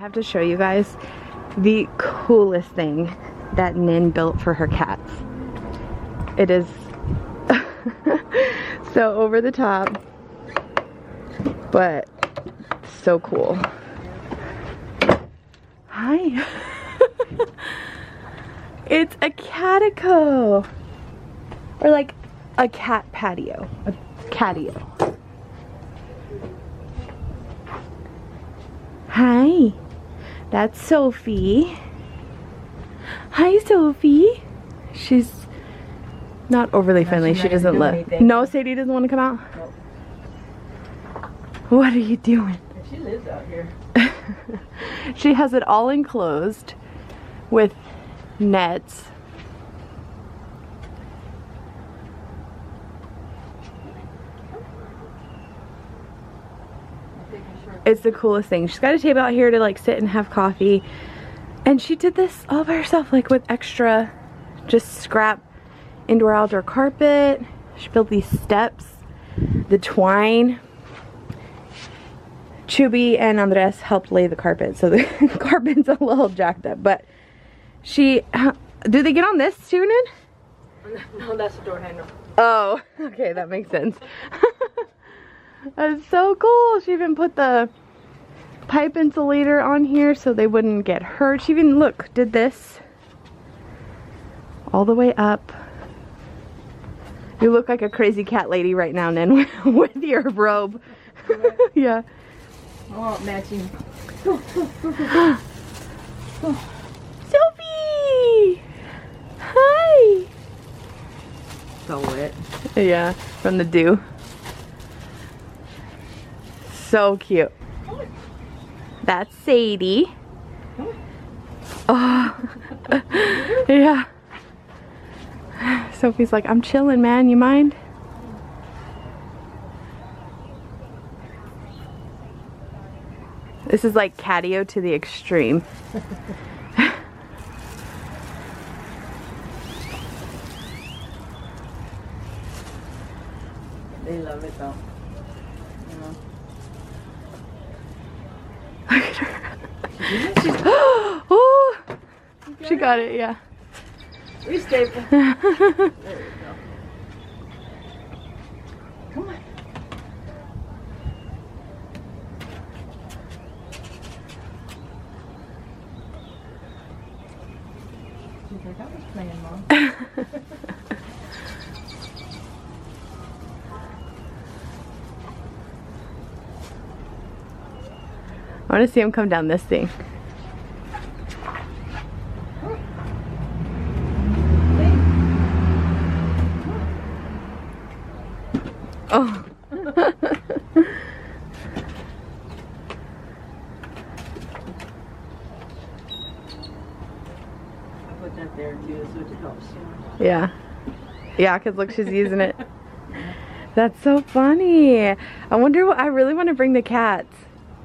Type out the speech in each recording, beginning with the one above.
have to show you guys the coolest thing that Nin built for her cats. It is so over the top, but so cool. Hi. It's a catico, or like a cat patio, a catio. Hi, that's Sophie. Hi, Sophie. She's not overly friendly. She doesn't let. No, Sadie doesn't want to come out. Nope. What are you doing? She lives out here. She has it all enclosed with nets. It's the coolest thing. She's got a table out here to like sit and have coffee. And she did this all by herself, like with extra just scrap indoor outdoor carpet. She built these steps, the twine. Chubby and Andres helped lay the carpet, so the carpet's a little jacked up. But she, do they get on this too, Nin? No, that's the door handle. Oh, okay, that makes sense. That's so cool. She even put the pipe insulator on here so they wouldn't get hurt. She even, look, did this all the way up. You look like a crazy cat lady right now, Nin, with your robe. Yeah. I want matching. Sophie! Hi! So wet. Yeah, from the dew. So cute. That's Sadie. Oh, yeah. Sophie's like, I'm chilling, man. You mind? This is like catio to the extreme. They love it though. You know. Look at her. She's, oh, she got it, yeah. Restaple. There we go. Come on. She's like, I was playing, Mom. I want to see him come down this thing. Oh. I put that there too, so it helps. Yeah. Yeah, because look, she's using it. That's so funny. I wonder what, I really want to bring the cats.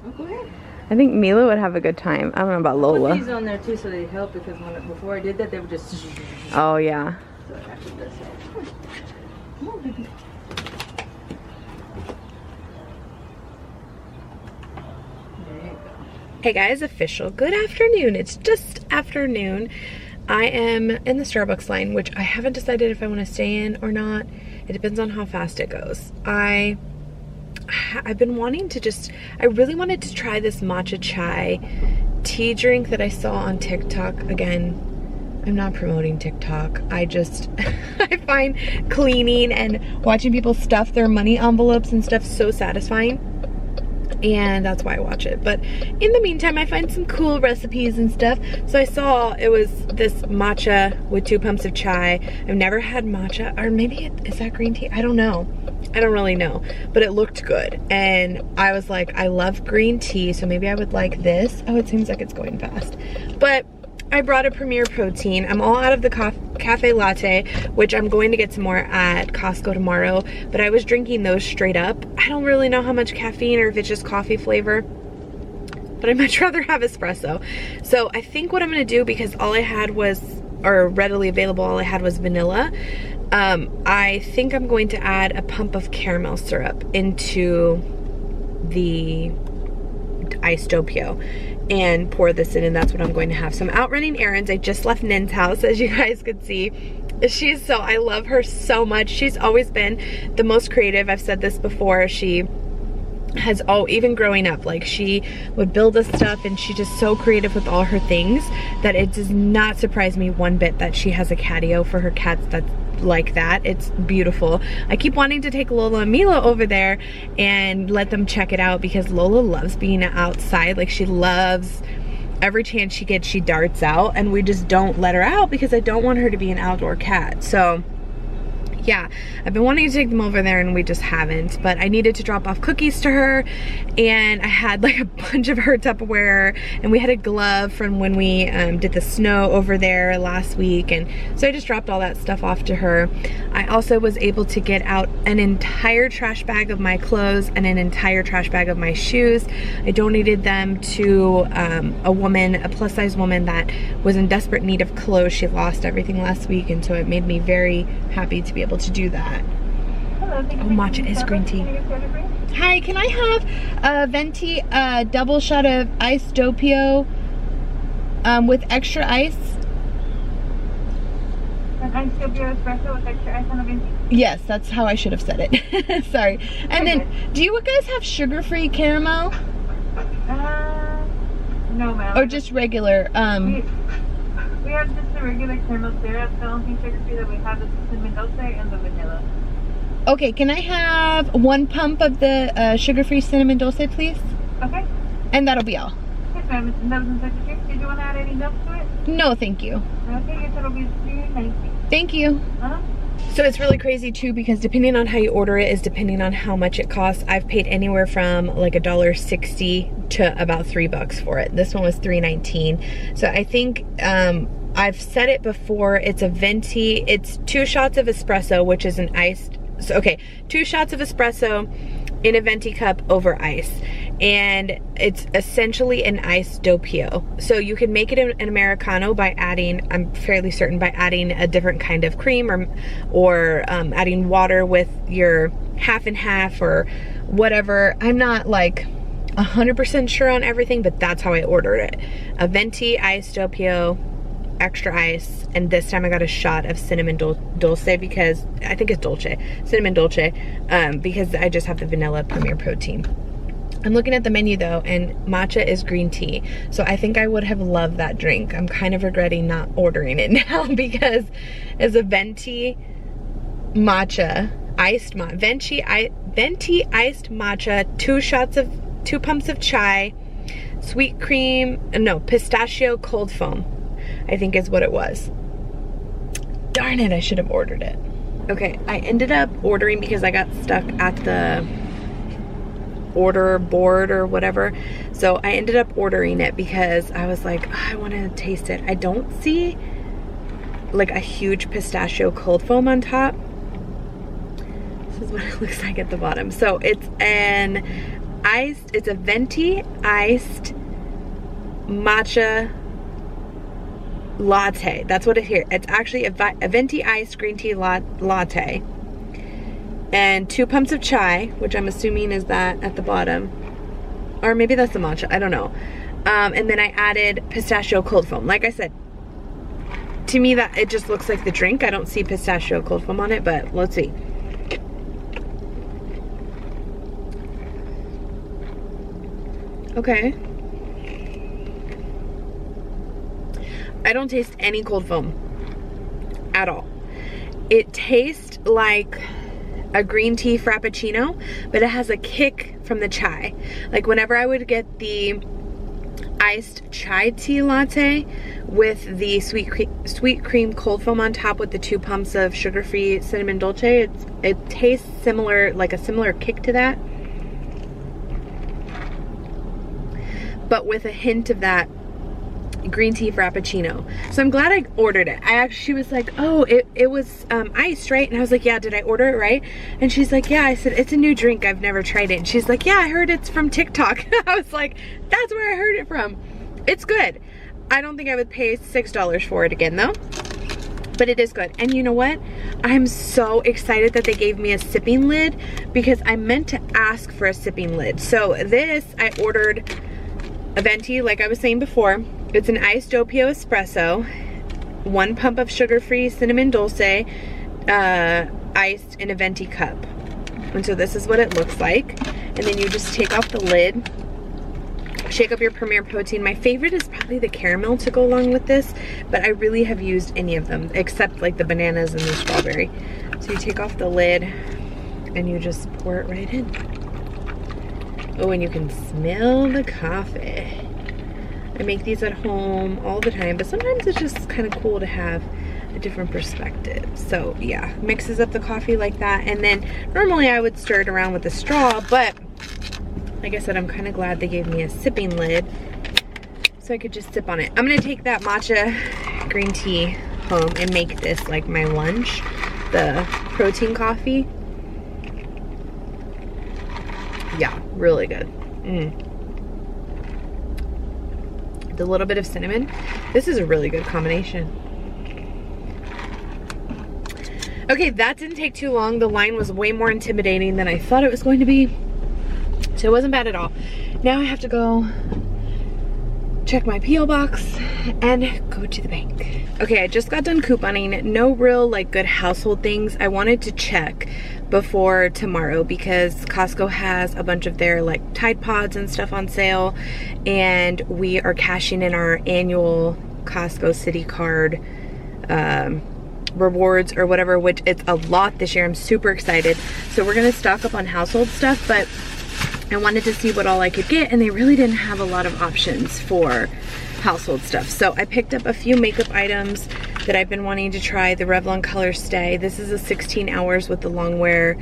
Oh, go ahead. I think Mila would have a good time. I don't know about Lola. I put these on there too so they help, because before I did that they would just. Oh yeah. So I put this on. Come on, baby. Hey guys, official good afternoon. It's just afternoon. I am in the Starbucks line, which I haven't decided if I want to stay in or not. It depends on how fast it goes. I've been wanting to I really wanted to try this matcha chai tea drink that I saw on TikTok. Again, I'm not promoting TikTok. I find cleaning and watching people stuff their money envelopes and stuff so satisfying. And that's why I watch it. But in the meantime, I find some cool recipes and stuff. So I saw it was this matcha with 2 pumps of chai. I've never had matcha, or maybe is that green tea? I don't know. I don't really know, but it looked good. And I was like, I love green tea, so maybe I would like this. Oh, it seems like it's going fast. But I brought a Premier Protein. I'm all out of the cafe latte, which I'm going to get some more at Costco tomorrow, but I was drinking those straight up. I don't really know how much caffeine or if it's just coffee flavor, but I'd much rather have espresso. So I think what I'm gonna do, because all I had was, or readily available, all I had was vanilla, I think I'm going to add a pump of caramel syrup into the iced doppio. and pour this in, and that's what I'm going to have. So I'm out running errands. I just left Nin's house, as you guys could see. I love her so much. She's always been the most creative. I've said this before. She has even growing up, like, she would build us stuff, and she's just so creative with all her things that it does not surprise me one bit that she has a catio for her cats that's like that. It's beautiful. I keep wanting to take Lola and Mila over there and let them check it out, because Lola loves being outside. Like, she loves every chance she gets, she darts out, and we just don't let her out because I don't want her to be an outdoor cat. So yeah, I've been wanting to take them over there and we just haven't, but I needed to drop off cookies to her, and I had like a bunch of her Tupperware, and we had a glove from when we did the snow over there last week, and so I just dropped all that stuff off to her. I also was able to get out an entire trash bag of my clothes and an entire trash bag of my shoes. I donated them to a plus size woman that was in desperate need of clothes. She lost everything last week, and so it made me very happy to be able to do that. Hello, thank you. Oh, matcha is green tea. Hi, can I have a venti double shot of iced doppio with extra ice? An iced doppio espresso with extra ice on a venti? Yes, that's how I should have said it. Sorry. And then, do you guys have sugar-free caramel? No, ma'am. Or just regular? We have just the regular caramel syrup. The only thing sugar-free that we have is the cinnamon dulce and the vanilla. Okay, can I have 1 pump of the sugar-free cinnamon dulce, please? Okay. And that'll be all. Yes, ma'am. It's nubs and such a drink. Did you want to add any milk to it? No, thank you. Okay, yes, it'll be $3.90. Thank you. So it's really crazy too, because depending on how you order it is depending on how much it costs. I've paid anywhere from like $1.60 to about $3 for it. This one was $3.19. So I think I've said it before, it's a venti. It's 2 shots of espresso, which is an iced, so okay, 2 shots of espresso in a venti cup over ice, and it's essentially an iced doppio. So you can make it an Americano by adding, I'm fairly certain, by adding a different kind of cream, or adding water with your half and half or whatever. I'm not like 100% sure on everything, but that's how I ordered it. A venti iced doppio, extra ice, and this time I got a shot of cinnamon dulce, because I think it's cinnamon dulce, because I just have the vanilla Premier Protein. I'm looking at the menu though, and matcha is green tea, so I think I would have loved that drink. I'm kind of regretting not ordering it now, because it's a venti matcha iced venti iced matcha, 2 pumps of chai, sweet cream, no, pistachio cold foam, I think is what it was. Darn it, I should have ordered it. Okay, I ended up ordering because I got stuck at the order board or whatever. So I ended up ordering it because I was like, oh, I want to taste it. I don't see like a huge pistachio cold foam on top. This is what it looks like at the bottom. So it's it's a venti iced matcha latte. That's what it here. It's actually a venti iced green tea latte, and 2 pumps of chai, which I'm assuming is that at the bottom, or maybe that's the matcha, I don't know. And then I added pistachio cold foam. Like I said, to me that it just looks like the drink. I don't see pistachio cold foam on it, but let's see. Okay. I don't taste any cold foam at all. It tastes like a green tea frappuccino, but it has a kick from the chai. Like whenever I would get the iced chai tea latte with the sweet cream cold foam on top with the 2 pumps of sugar-free cinnamon dulce, it tastes similar, like a similar kick to that, but with a hint of that green tea frappuccino. So I'm glad I ordered it. She was like, oh, it was iced, right? And I was like, yeah, did I order it right? And she's like, yeah. I said, it's a new drink, I've never tried it. And she's like, yeah, I heard it's from TikTok. I was like, that's where I heard it from. It's good. I don't think I would pay $6 for it again though, but it is good. And you know what? I'm so excited that they gave me a sipping lid, because I meant to ask for a sipping lid. So this I ordered a venti, like I was saying before. It's an iced doppio espresso, 1 pump of sugar-free cinnamon dulce, iced in a venti cup. And so this is what it looks like. And then you just take off the lid, shake up your Premier Protein. My favorite is probably the caramel to go along with this, but I really have used any of them except like the bananas and the strawberry. So you take off the lid and you just pour it right in. Oh, and you can smell the coffee. I make these at home all the time, but sometimes it's just kind of cool to have a different perspective. So yeah, mixes up the coffee like that. And then normally I would stir it around with a straw, but like I said, I'm kind of glad they gave me a sipping lid so I could just sip on it. I'm gonna take that matcha green tea home and make this like my lunch, the protein coffee. Yeah, really good. The little bit of cinnamon. This is a really good combination. Okay, that didn't take too long. The line was way more intimidating than I thought it was going to be. So it wasn't bad at all. Now I have to go check my P.O. box and go to the bank. Okay, I just got done couponing. No real like good household things. I wanted to check before tomorrow because Costco has a bunch of their like Tide Pods and stuff on sale, and we are cashing in our annual Costco City Card rewards or whatever, which it's a lot this year. I'm super excited. So we're gonna stock up on household stuff, but I wanted to see what all I could get, and they really didn't have a lot of options for household stuff. So I picked up a few makeup items that I've been wanting to try. The Revlon Color Stay. This is a 16 hours with the long wear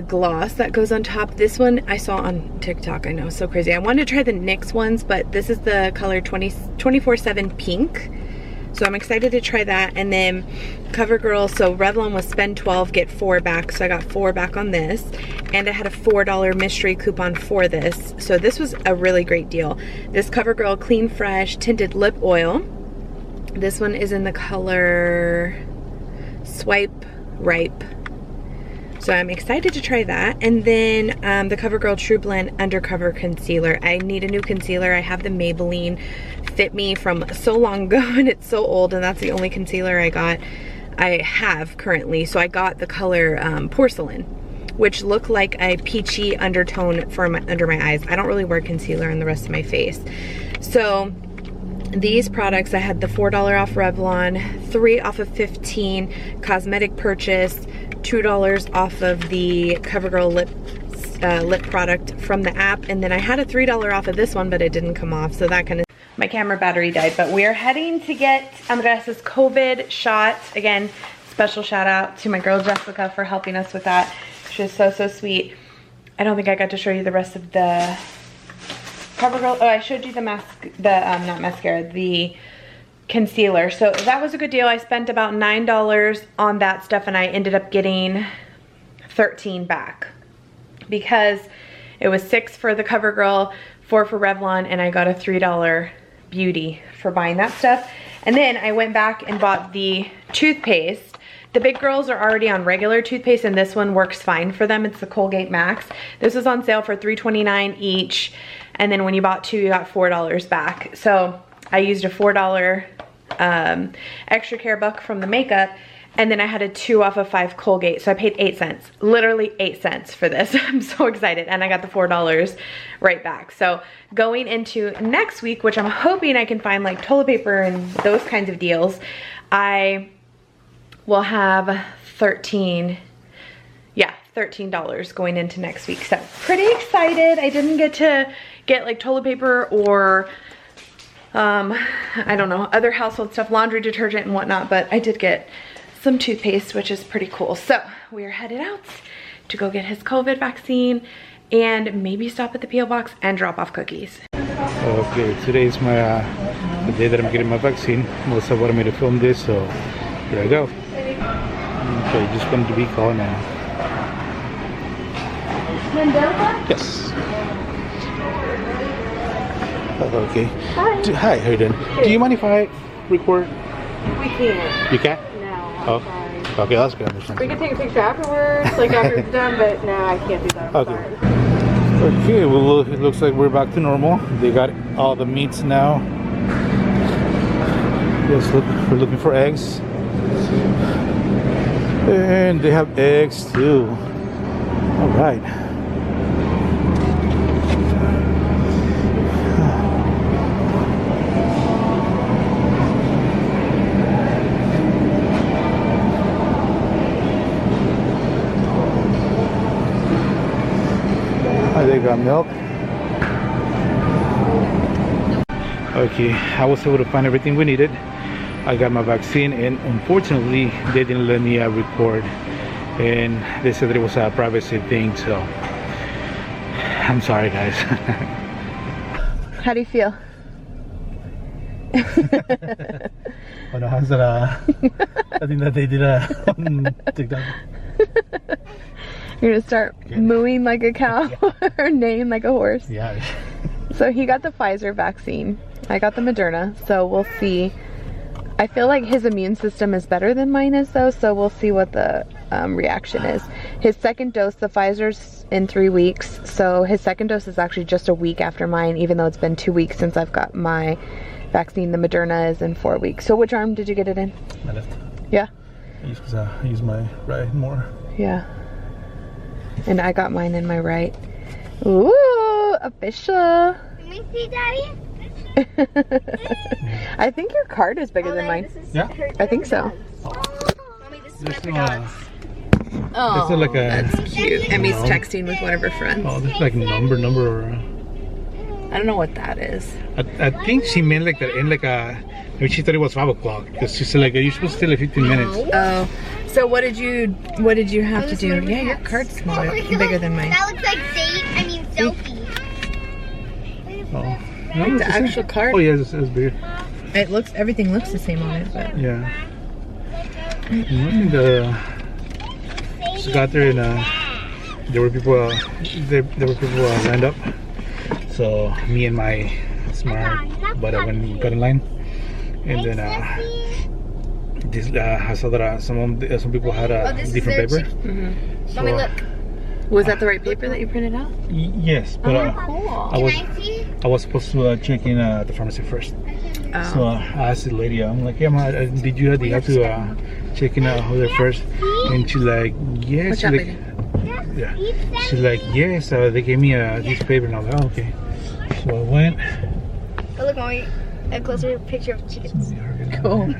gloss that goes on top. This one I saw on TikTok. I know, so crazy. I wanted to try the NYX ones, but this is the color 24/7 pink. So I'm excited to try that. And then CoverGirl, so Revlon was spend 12, get 4 back. So I got 4 back on this. And I had a $4 mystery coupon for this. So this was a really great deal. This CoverGirl Clean Fresh Tinted Lip Oil. This one is in the color Swipe Ripe. So I'm excited to try that. And then the CoverGirl True Blend Undercover Concealer. I need a new concealer. I have the Maybelline Fit Me from so long ago, and it's so old, and that's the only concealer I have currently. So I got the color Porcelain, which looked like a peachy undertone for under my eyes. I don't really wear concealer on the rest of my face. So these products, I had the $4 off Revlon, 3 off of 15 cosmetic purchase, $2 off of the CoverGirl lip product from the app, and then I had a $3 off of this one, but it didn't come off, so that kind of, my camera battery died. But we are heading to get Andreas's COVID shot. Again, special shout out to my girl Jessica for helping us with that. She was so sweet. I don't think I got to show you the rest of the CoverGirl. Oh, I showed you the not mascara, the concealer. So that was a good deal. I spent about $9 on that stuff, and I ended up getting 13 back because it was 6 for the CoverGirl, 4 for Revlon, and I got a $3 beauty for buying that stuff. And then I went back and bought the toothpaste. The big girls are already on regular toothpaste, and this one works fine for them. It's the Colgate Max. This was on sale for $3.29 each, and then when you bought 2, you got $4 back. So I used a $4 extra care buck from the makeup, and then I had a 2 off of 5 Colgate, so I paid 8 cents, literally 8 cents for this. I'm so excited, and I got the $4 right back. So going into next week, which I'm hoping I can find like toilet paper and those kinds of deals, I will have $13 going into next week. So pretty excited. I didn't get to get like toilet paper or I don't know, other household stuff, laundry detergent and whatnot, but I did get some toothpaste, which is pretty cool. So we are headed out to go get his COVID vaccine and maybe stop at the P.O. box and drop off cookies. Okay, today is my the day that I'm getting my vaccine. Melissa wanted me to film this, so here I go. Okay, just wanted to be calling now. Yes. Okay. Hi. Hi, how you doing? Hey. Do you mind if I record? We can't. You can? No, I'm sorry. Okay, that's good. I understand. We can take a picture afterwards, like after it's done, but no, I can't do that. I'm sorry. Okay, well, it looks like we're back to normal. They got all the meats now. Yes, look, we're looking for eggs. And they have eggs too. All right. They got milk. Okay, I was able to find everything we needed. I got my vaccine, and unfortunately they didn't let me record, and they said that it was a privacy thing, so I'm sorry guys. How do you feel? Oh no, how's that I think that they did on TikTok. You're gonna start mooing like a cow or neighing like a horse. Yeah. So he got the Pfizer vaccine. I got the Moderna, so we'll see. I feel like his immune system is better than mine is though, so we'll see what the reaction is. His second dose, the Pfizer's in 3 weeks, so his second dose is actually just a week after mine, even though it's been 2 weeks since I've got my vaccine. The Moderna is in 4 weeks. So which arm did you get it in? My left. Yeah? I use my right more. Yeah. And I got mine in my right. Ooh, official. Let me see, Daddy. I think your card is bigger than mine. Yeah? I think so. Mommy, this is There's for no, dogs. Oh, like a, that's cute. Emmy's texting with one of her friends. oh, this is like number. I don't know what that is. I think she meant like that in like a. Maybe she thought it was 5 o'clock because she said like you're supposed to stay like 15 minutes. Oh, so what did you have to do? Yeah, your card's smaller, bigger than mine. That looks like Sophie. Oh, Like the actual card. Oh yeah, it's bigger. Everything looks the same on it, but Yeah. She got there and there were people lined up. So me and my smart but I got in line, and then I saw that some people had a different paper. Mm-hmm. So, Mommy, look. Was that the right paper that you printed out? Yes, but Cool. I was supposed to check in at the pharmacy first. Oh. So I asked the lady, I'm like, yeah, ma, did you have to check in over there first? And she's like, yes. What's that lady? Yeah. She's like, yes, they gave me a piece of paper. And I was like, oh, okay. So I went. Oh, look, Mommy. A closer picture of chickens. Cool.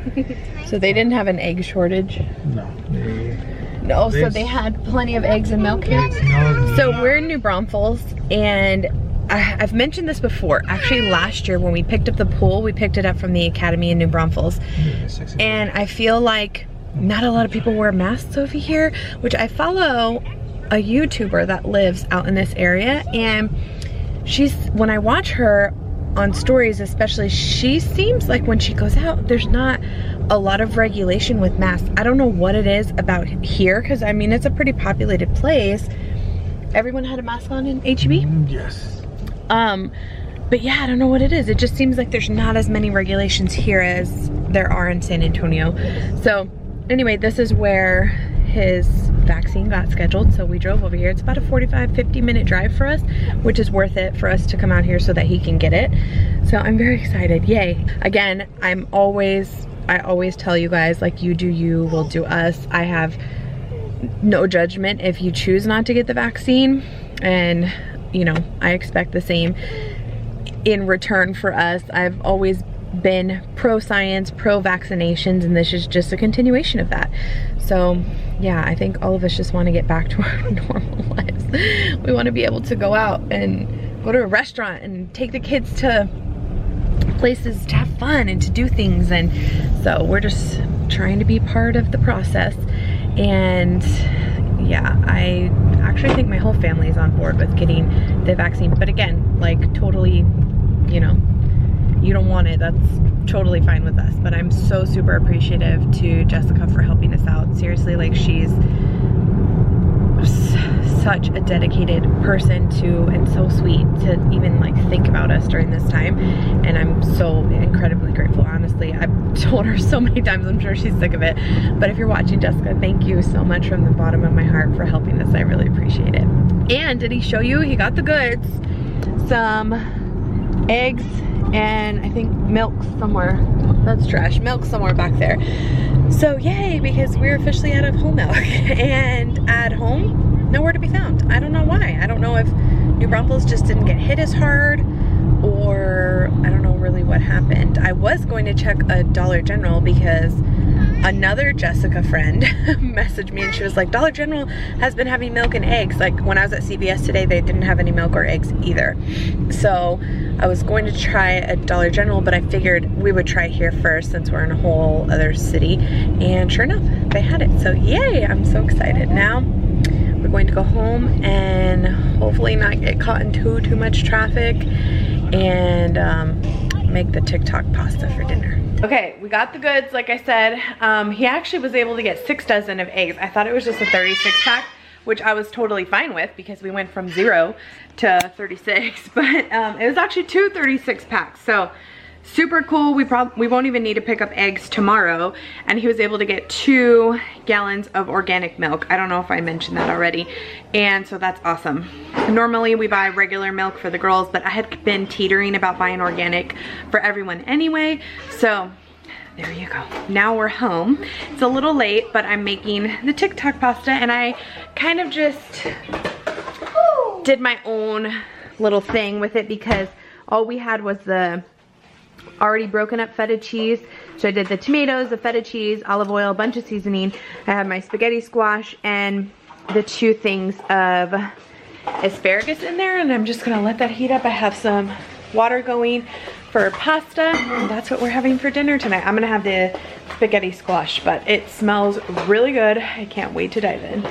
So they didn't have an egg shortage? No. No, so they had plenty of eggs and milk here? So we're in New Braunfels, and I've mentioned this before. Actually, last year when we picked up the pool, we picked it up from the Academy in New Braunfels. And I feel like not a lot of people wear masks over here, which I follow a YouTuber that lives out in this area, and when I watch her on stories especially, she seems like when she goes out, there's not a lot of regulation with masks. I don't know what it is about here, because I mean, it's a pretty populated place. Everyone had a mask on in HEB? Yes. But yeah, I don't know what it is. It just seems like there's not as many regulations here as there are in San Antonio. So anyway, this is where his vaccine got scheduled, so we drove over here. It's about a 45-50 minute drive for us, which is worth it for us to come out here so that he can get it. So I'm very excited. Yay. Again, I always tell you guys, like, you do you, we'll do us. I have no judgment if you choose not to get the vaccine, and you know, I expect the same in return for us. I've always been pro-science, pro-vaccinations, and this is just a continuation of that. So yeah, I think all of us just want to get back to our normal lives. We want to be able to go out and go to a restaurant and take the kids to places to have fun and to do things, and so we're just trying to be part of the process. And yeah, I actually think my whole family is on board with getting the vaccine, but again, like, totally, you know, you don't want it, that's totally fine with us. But I'm so super appreciative to Jessica for helping us out. Seriously, like, she's such a dedicated person to, and so sweet to even like think about us during this time. And I'm so incredibly grateful. Honestly, I've told her so many times, I'm sure she's sick of it. But if you're watching, Jessica, thank you so much from the bottom of my heart for helping us. I really appreciate it. And did he show you? He got the goods. Some eggs and I think milk somewhere. That's trash. Milk somewhere back there. So yay, because we're officially out of whole milk. And at home, nowhere to be found. I don't know why. I don't know if New Braunfels just didn't get hit as hard, or I don't know really what happened. I was going to check a Dollar General because another Jessica friend messaged me and she was like, Dollar General has been having milk and eggs. Like when I was at CVS today, they didn't have any milk or eggs either. So I was going to try a Dollar General, but I figured we would try here first since we're in a whole other city. And sure enough, they had it. So yay, I'm so excited. Now we're going to go home and hopefully not get caught in too much traffic and make the TikTok pasta for dinner. Okay, we got the goods, like I said. He actually was able to get 6 dozen of eggs. I thought it was just a 36 pack, which I was totally fine with because we went from 0 to 36, but it was actually 2 36 packs. So super cool. We won't even need to pick up eggs tomorrow. And he was able to get 2 gallons of organic milk. I don't know if I mentioned that already. And so that's awesome. Normally we buy regular milk for the girls, but I had been teetering about buying organic for everyone anyway. So there you go. Now we're home. It's a little late, but I'm making the TikTok pasta and I kind of just did my own little thing with it because all we had was the already broken up feta cheese. So I did the tomatoes, the feta cheese, olive oil, a bunch of seasoning. I have my spaghetti squash and the 2 things of asparagus in there, and I'm just gonna let that heat up. I have some water going for pasta, and that's what we're having for dinner tonight. I'm gonna have the spaghetti squash, but it smells really good. I can't wait to dive in.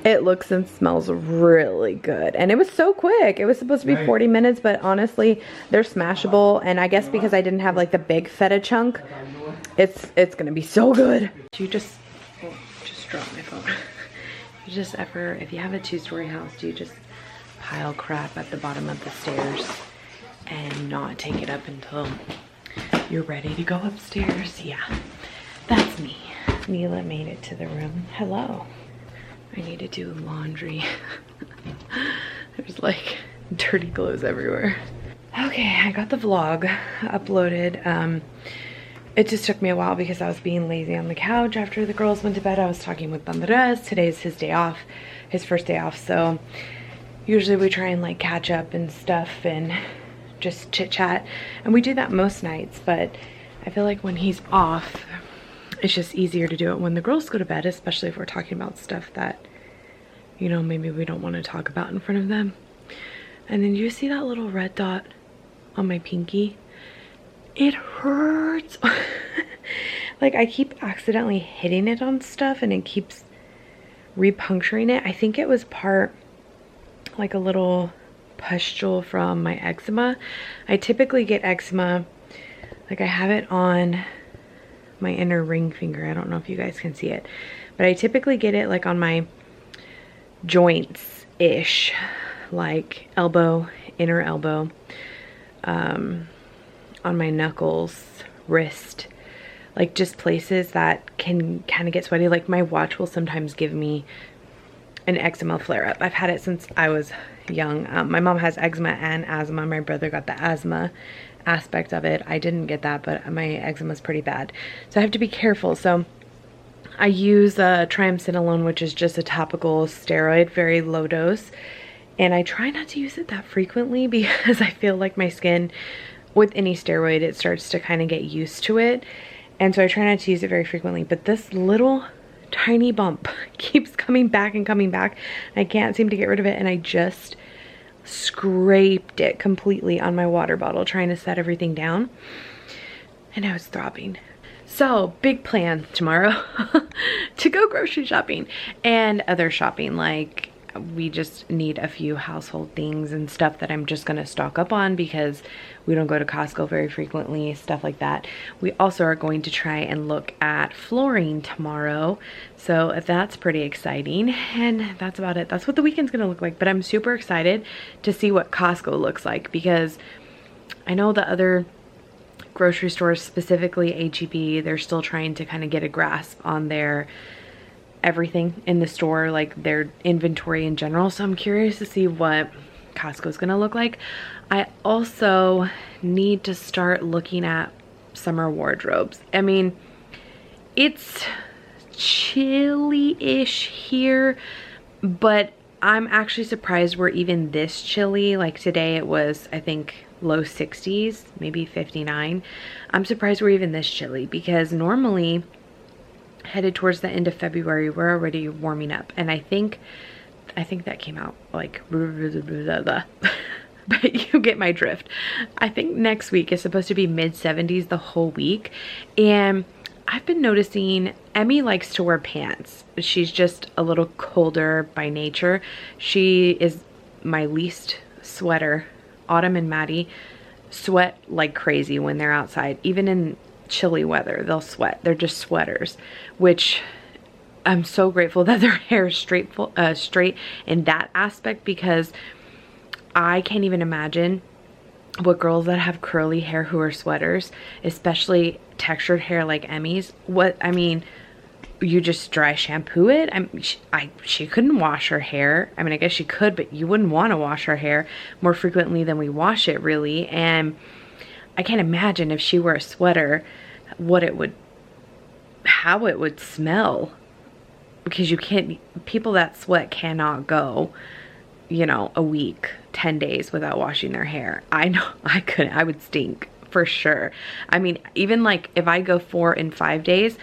It looks and smells really good, and it was so quick. It was supposed to be 40 minutes, but honestly, they're smashable, and I guess because I didn't have like the big feta chunk, it's gonna be so good. Do you just dropped my phone. You just ever, if you have a 2-story house, do you just pile crap at the bottom of the stairs and not take it up until you're ready to go upstairs? Yeah, that's me. Mila made it to the room. Hello. I need to do laundry. There's like dirty clothes everywhere. Okay, I got the vlog uploaded. It just took me a while because I was being lazy on the couch after the girls went to bed. I was talking with Andres. Today's his day off, his first day off. So usually we try and like catch up and stuff and just chit chat. And we do that most nights, but I feel like when he's off, it's just easier to do it when the girls go to bed, especially if we're talking about stuff that, you know, maybe we don't want to talk about in front of them. And then you see that little red dot on my pinky? It hurts. Like I keep accidentally hitting it on stuff and it keeps repuncturing it. I think it was part like a little pustule from my eczema. I typically get eczema, like I have it on my inner ring finger. I don't know if you guys can see it, but I typically get it like on my joints ish, like elbow, inner elbow, on my knuckles, wrist, like just places that can kind of get sweaty. Like my watch will sometimes give me an eczema flare up. I've had it since I was young. My mom has eczema and asthma. My brother got the asthma aspect of it. I didn't get that, but my eczema is pretty bad. So I have to be careful. So I use triamcinolone, which is just a topical steroid, very low dose. And I try not to use it that frequently because I feel like my skin, with any steroid, it starts to kind of get used to it. And so I try not to use it very frequently. But this little tiny bump keeps coming back and coming back. I can't seem to get rid of it. And I just scraped it completely on my water bottle trying to set everything down. And I was throbbing. So big plan tomorrow to go grocery shopping and other shopping. Like we just need a few household things and stuff that I'm just gonna stock up on because we don't go to Costco very frequently, stuff like that. We also are going to try and look at flooring tomorrow, so that's pretty exciting. And that's about it. That's what the weekend's gonna look like, but I'm super excited to see what Costco looks like, because I know the other grocery stores, specifically HEB, they're still trying to kind of get a grasp on their everything in the store, like their inventory in general. So I'm curious to see what Costco's gonna look like. I also need to start looking at summer wardrobes. I mean, it's chilly-ish here, but I'm actually surprised we're even this chilly. Like today it was, I think, low 60s, maybe 59. I'm surprised we're even this chilly, because normally headed towards the end of February we're already warming up, and I think that came out like but you get my drift. I think next week is supposed to be mid 70s the whole week, and I've been noticing Emmy likes to wear pants. She's just a little colder by nature. She is my least sweater. Autumn and Maddie sweat like crazy when they're outside. Even in chilly weather, they'll sweat. They're just sweaters, which I'm so grateful that their hair is straight in that aspect, because I can't even imagine what girls that have curly hair who are sweaters, especially textured hair like Emmy's, you just dry shampoo it. She couldn't wash her hair. I mean, I guess she could, but you wouldn't want to wash her hair more frequently than we wash it, really. And I can't imagine if she wore a sweater, how it would smell, because people that sweat cannot go, a week, 10 days without washing their hair. I know I couldn't. I would stink for sure. I mean, even like if I go 4 and 5 days,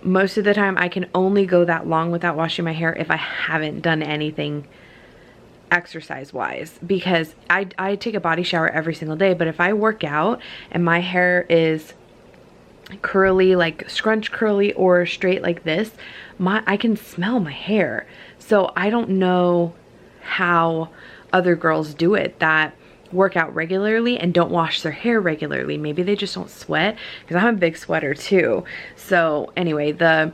most of the time I can only go that long without washing my hair if I haven't done anything exercise wise, because I take a body shower every single day. But if I work out and my hair is curly, like scrunch curly or straight like this, I can smell my hair. So I don't know how other girls do it that work out regularly and don't wash their hair regularly. Maybe they just don't sweat, because I'm a big sweater too. So anyway, the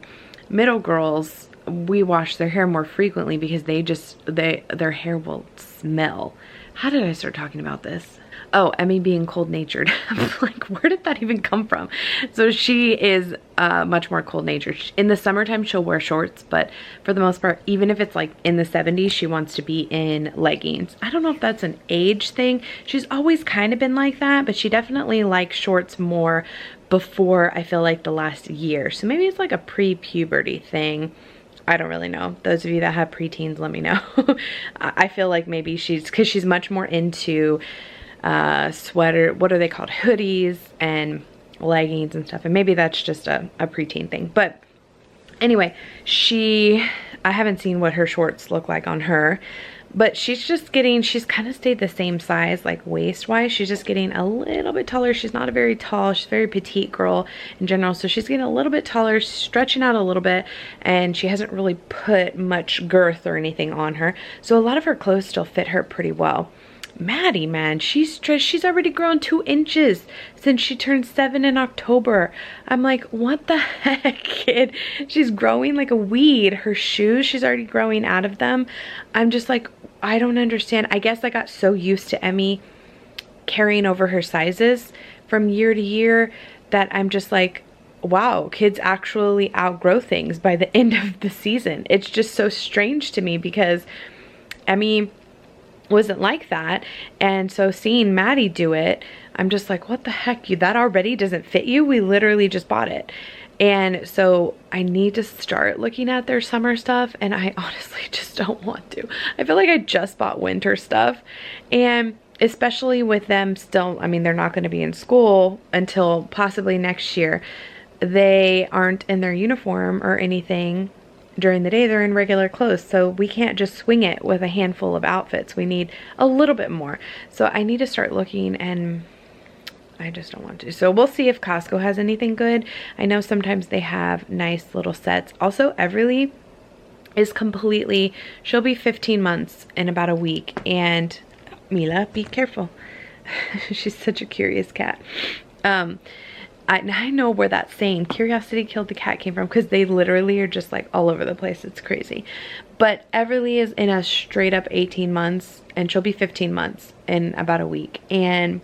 middle girls, we wash their hair more frequently because their hair will smell. How did I start talking about this? Oh, Emmy being cold-natured. Like, where did that even come from? So she is much more cold-natured. In the summertime, she'll wear shorts, but for the most part, even if it's like in the 70s, she wants to be in leggings. I don't know if that's an age thing. She's always kind of been like that, but she definitely likes shorts more before, I feel like, the last year. So maybe it's like a pre-puberty thing. I don't really know. Those of you that have preteens, let me know. I feel like maybe because she's much more into sweater, what are they called, hoodies and leggings and stuff, and maybe that's just a preteen thing. But anyway, I haven't seen what her shorts look like on her, but she's kind of stayed the same size, like waist wise. She's just getting a little bit taller. She's not she's a very petite girl in general, so she's getting a little bit taller, stretching out a little bit, and she hasn't really put much girth or anything on her, so a lot of her clothes still fit her pretty well. Maddie, man, she's already grown 2 inches since she turned 7 in October. I'm like, what the heck, kid? She's growing like a weed. Her shoes, she's already growing out of them. I'm just like, I don't understand. I guess I got so used to Emmy carrying over her sizes from year to year that I'm just like, wow, kids actually outgrow things by the end of the season. It's just so strange to me, because Emmy wasn't like that, and so seeing Maddie do it, I'm just like, what the heck, that already doesn't fit you? We literally just bought it. And so I need to start looking at their summer stuff, and I honestly just don't want to. I feel like I just bought winter stuff, and especially with them still, I mean, they're not going to be in school until possibly next year. They aren't in their uniform or anything during the day. They're in regular clothes, so we can't just swing it with a handful of outfits. We need a little bit more. So I need to start looking, and I just don't want to. So we'll see if Costco has anything good. I know sometimes they have nice little sets. Also, Everly is she'll be 15 months in about a week, and Mila, be careful. She's such a curious cat. I know where that saying, curiosity killed the cat, came from, because they literally are just like all over the place. It's crazy. But Everly is in a straight up 18 months, and she'll be 15 months in about a week. And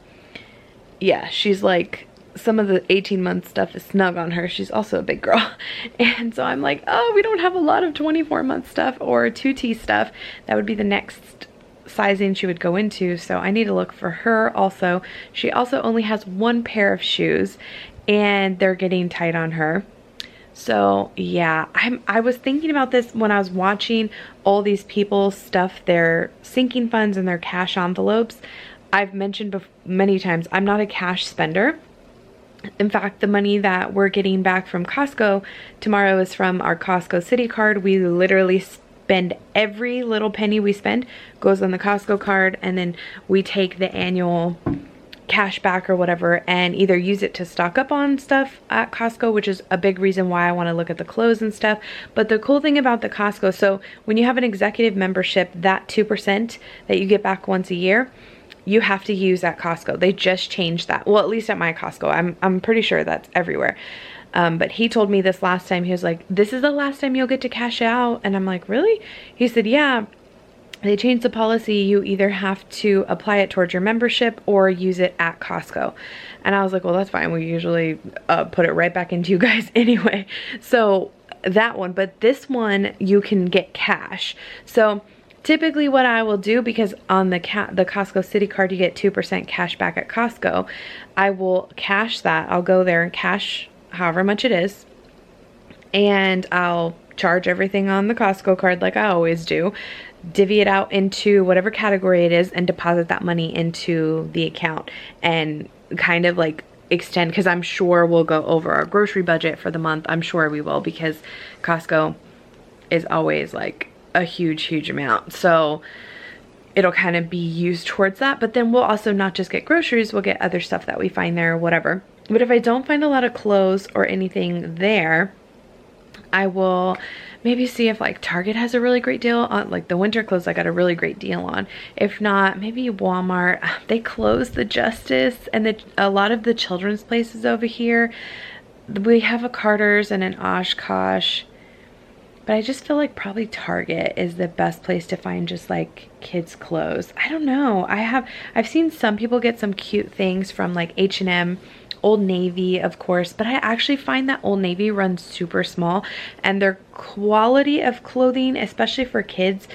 yeah, she's like, some of the 18-month stuff is snug on her. She's also a big girl. And so I'm like, oh, we don't have a lot of 24-month stuff or 2T stuff. That would be the next sizing she would go into. So I need to look for her also. She also only has one pair of shoes, and they're getting tight on her. So yeah, I was thinking about this when I was watching all these people stuff their sinking funds and their cash envelopes. I've mentioned many times, I'm not a cash spender. In fact, the money that we're getting back from Costco tomorrow is from our Costco City card. We literally spend every little penny we spend goes on the Costco card, and then we take the annual cash back or whatever and either use it to stock up on stuff at Costco, which is a big reason why I want to look at the clothes and stuff. But the cool thing about the Costco, so when you have an executive membership, that 2% that you get back once a year, you have to use at Costco. They just changed that. Well, at least at my Costco. I'm pretty sure that's everywhere. But he told me this last time. He was like, this is the last time you'll get to cash out. And I'm like, really? He said, yeah. They changed the policy. You either have to apply it towards your membership or use it at Costco. And I was like, well, that's fine. We usually put it right back into you guys anyway. So that one, but this one you can get cash. So typically what I will do, because on the Costco City card you get 2% cash back at Costco, I will cash that. I'll go there and cash however much it is, and I'll charge everything on the Costco card like I always do, divvy it out into whatever category it is, and deposit that money into the account, and kind of like extend, because I'm sure we'll go over our grocery budget for the month. I'm sure we will, because Costco is always like a huge amount. So it'll kind of be used towards that. But then we'll also not just get groceries, we'll get other stuff that we find there, whatever. But if I don't find a lot of clothes or anything there, I will maybe see if like Target has a really great deal on, like the winter clothes I got a really great deal on. If not, maybe Walmart. They closed the Justice and a lot of the children's places over here. We have a Carter's and an Oshkosh, but I just feel like probably Target is the best place to find just like kids clothes. I don't know. I've seen some people get some cute things from like H&M, Old Navy, of course, but I actually find that Old Navy runs super small, and their quality of clothing, especially for kids,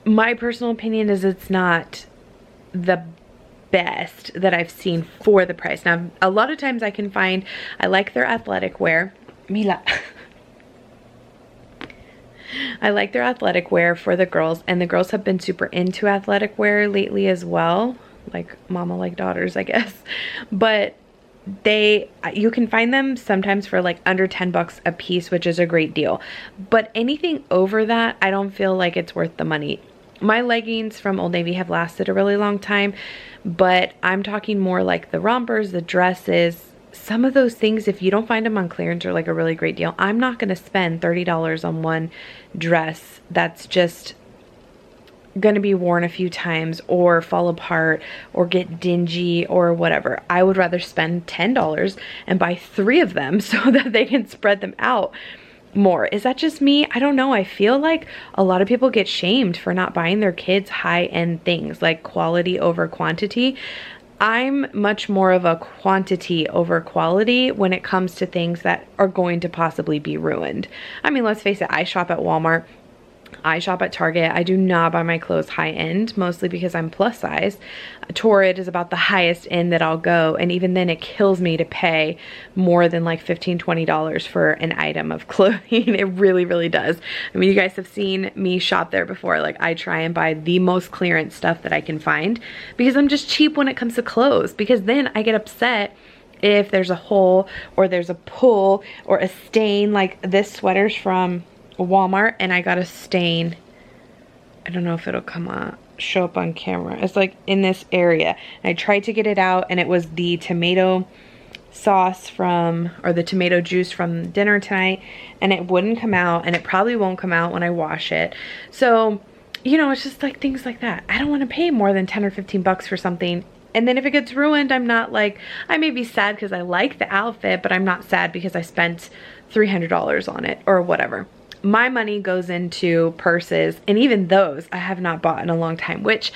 my personal opinion is it's not the best that I've seen for the price. Now, a lot of times I can find, I like their athletic wear. Mila. I like their athletic wear for the girls, and the girls have been super into athletic wear lately as well. Like mama like daughters, I guess. But you can find them sometimes for like under 10 bucks a piece, which is a great deal. But anything over that, I don't feel like it's worth the money. My leggings from Old Navy have lasted a really long time, but I'm talking more like the rompers, the dresses, some of those things. If you don't find them on clearance or like a really great deal, I'm not going to spend $30 on one dress that's just going to be worn a few times or fall apart or get dingy or whatever. I would rather spend $10 and buy 3 of them so that they can spread them out more. Is that just me? I don't know. I feel like a lot of people get shamed for not buying their kids high-end things, like quality over quantity. I'm much more of a quantity over quality when it comes to things that are going to possibly be ruined. I mean, let's face it, I shop at Walmart. I shop at Target. I do not buy my clothes high end, mostly because I'm plus size. Torrid is about the highest end that I'll go, and even then it kills me to pay more than like $15, $20 for an item of clothing. It really does. I mean, you guys have seen me shop there before. Like, I try and buy the most clearance stuff that I can find because I'm just cheap when it comes to clothes, because then I get upset if there's a hole or there's a pull or a stain. Like this sweater's from Walmart and I got a stain. I don't know if it'll show up on camera. It's like in this area, and I tried to get it out, and it was the tomato sauce or the tomato juice from dinner tonight, and it wouldn't come out, and it probably won't come out when I wash it. So you know, it's just like things like that. I don't want to pay more than 10 or 15 bucks for something. And then if it gets ruined, I'm not like, I may be sad because I like the outfit, but I'm not sad because I spent $300 on it or whatever. My money goes into purses, and even those I have not bought in a long time, which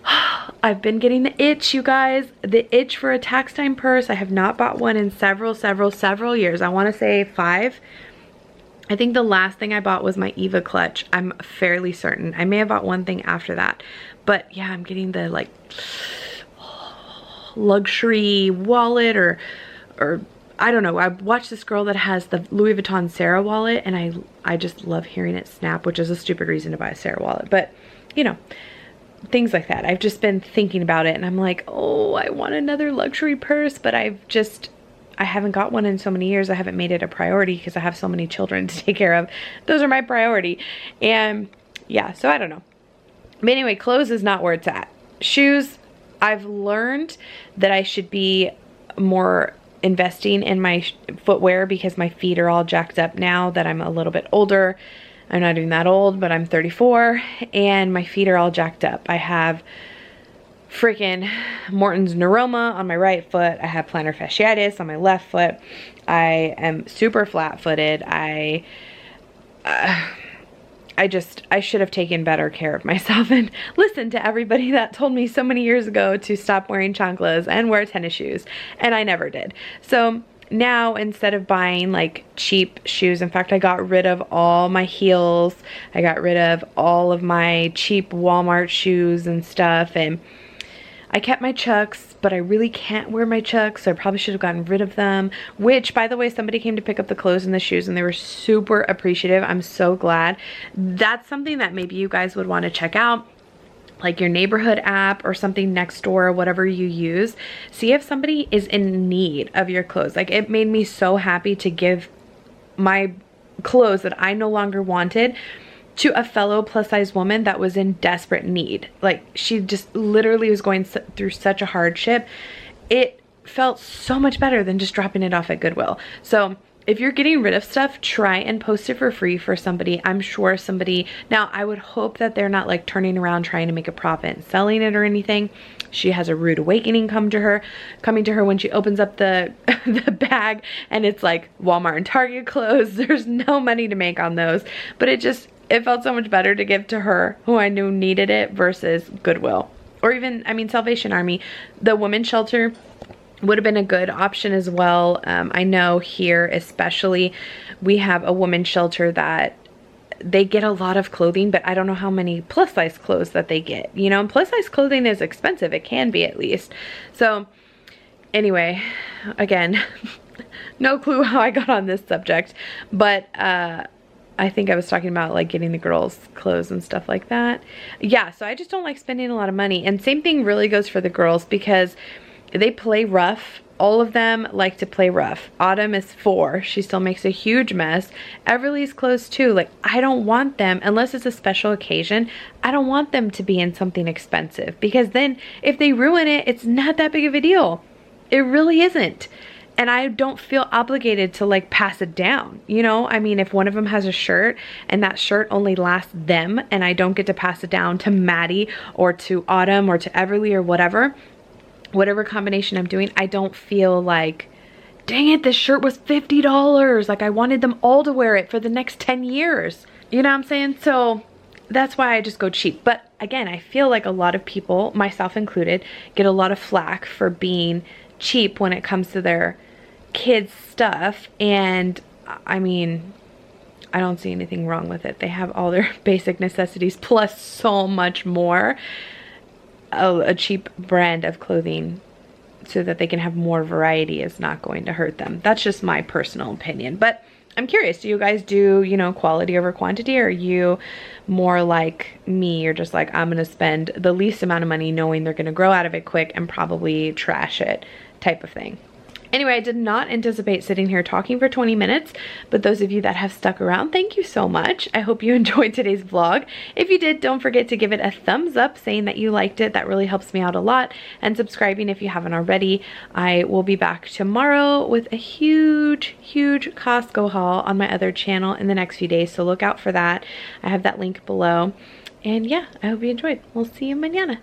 I've been getting the itch, you guys. The itch for a tax time purse. I have not bought one in several years. I want to say 5. I think the last thing I bought was my Eva clutch. I'm fairly certain. I may have bought one thing after that. But yeah, I'm getting the like luxury wallet or I don't know. I watched this girl that has the Louis Vuitton Sarah wallet, and I just love hearing it snap, which is a stupid reason to buy a Sarah wallet. But you know, things like that. I've just been thinking about it, and I'm like, oh, I want another luxury purse, but I haven't got one in so many years. I haven't made it a priority because I have so many children to take care of. Those are my priority. And yeah, so I don't know. But anyway, clothes is not where it's at. Shoes, I've learned that I should be more investing in my footwear because my feet are all jacked up now that I'm a little bit older. I'm not even that old, but I'm 34 and my feet are all jacked up. I have freaking Morton's neuroma on my right foot. I have plantar fasciitis on my left foot. I am super flat-footed. I should have taken better care of myself and listened to everybody that told me so many years ago to stop wearing chanclas and wear tennis shoes, and I never did. So now, instead of buying like cheap shoes, in fact, I got rid of all my heels. I got rid of all of my cheap Walmart shoes and stuff, and I kept my Chucks, but I really can't wear my Chucks, so I probably should have gotten rid of them. Which, by the way, somebody came to pick up the clothes and the shoes, and they were super appreciative. I'm so glad. That's something that maybe you guys would want to check out, like your neighborhood app or something next door, whatever you use. See if somebody is in need of your clothes. Like, it made me so happy to give my clothes that I no longer wanted to a fellow plus size woman that was in desperate need. Like, she just literally was going through such a hardship. It felt so much better than just dropping it off at Goodwill. So if you're getting rid of stuff, try and post it for free for somebody. I'm sure somebody, now I would hope that they're not like turning around trying to make a profit and selling it or anything. She has a rude awakening coming to her when she opens up the the bag and it's like Walmart and Target clothes. There's no money to make on those, but it felt so much better to give to her who I knew needed it versus Goodwill. Or even, I mean, Salvation Army. The women's shelter would have been a good option as well. I know here especially, we have a women's shelter that they get a lot of clothing, but I don't know how many plus size clothes that they get. You know, and plus size clothing is expensive. It can be, at least. So anyway, again, no clue how I got on this subject, but I think I was talking about like getting the girls clothes and stuff like that. Yeah, so I just don't like spending a lot of money. And same thing really goes for the girls because they play rough. All of them like to play rough. Autumn is 4. She still makes a huge mess. Everly's clothes too. Like, I don't want them, unless it's a special occasion, I don't want them to be in something expensive, because then if they ruin it, it's not that big of a deal. It really isn't. And I don't feel obligated to like pass it down, you know? I mean, if one of them has a shirt and that shirt only lasts them and I don't get to pass it down to Maddie or to Autumn or to Everly or whatever combination I'm doing, I don't feel like, dang it, this shirt was $50. Like, I wanted them all to wear it for the next 10 years. You know what I'm saying? So that's why I just go cheap. But again, I feel like a lot of people, myself included, get a lot of flack for being cheap when it comes to their kids' stuff. And I mean, I don't see anything wrong with it. They have all their basic necessities plus so much more. A cheap brand of clothing so that they can have more variety is not going to hurt them. That's just my personal opinion. But I'm curious, do you guys do, you know, quality over quantity? Or are you more like me? You're just like, I'm gonna spend the least amount of money knowing they're gonna grow out of it quick and probably trash it type of thing. Anyway, I did not anticipate sitting here talking for 20 minutes, but those of you that have stuck around, thank you so much. I hope you enjoyed today's vlog. If you did, don't forget to give it a thumbs up saying that you liked it. That really helps me out a lot. And subscribing if you haven't already. I will be back tomorrow with a huge Costco haul on my other channel in the next few days, so look out for that. I have that link below. And yeah, I hope you enjoyed. We'll see you mañana.